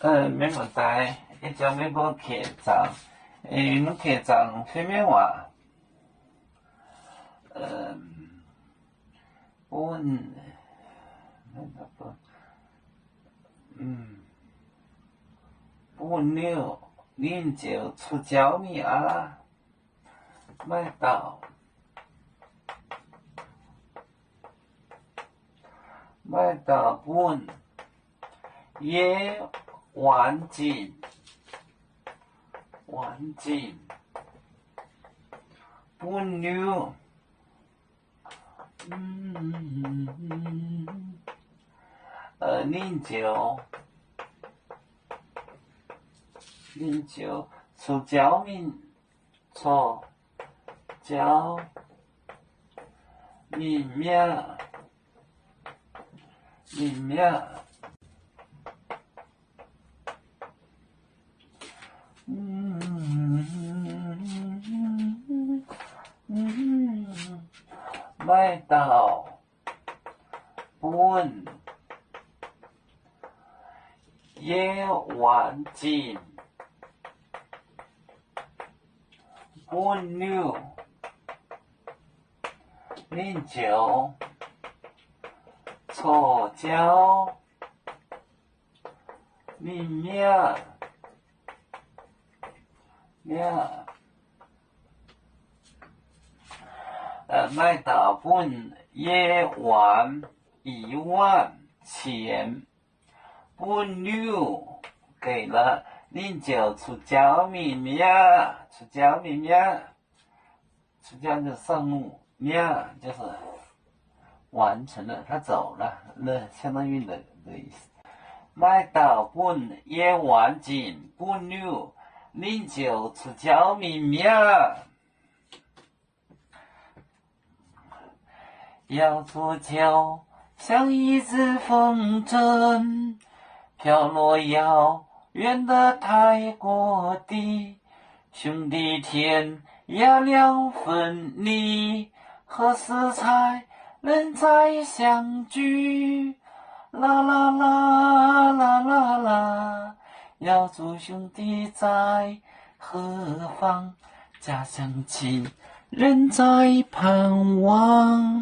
免问题，一朝要无客栈，阮客栈什么话？本，本了，恁就出招物啊！麦到本也完尽，本了，恁就出招物，麦到本也完尽，本了，恁就出招物。麦到本也完10000钱，本了给了，恁就出招命，出招就是圣物，就是完成了，他走了，那相当于的意思。麦到本也完尽，本了，恁就出招命。要做桥，像一只风筝，飘落遥远的太过地。兄弟天涯两分离，何时才能再相聚？啦啦啦啦啦啦，要做兄弟在何方？家乡亲人在盼望。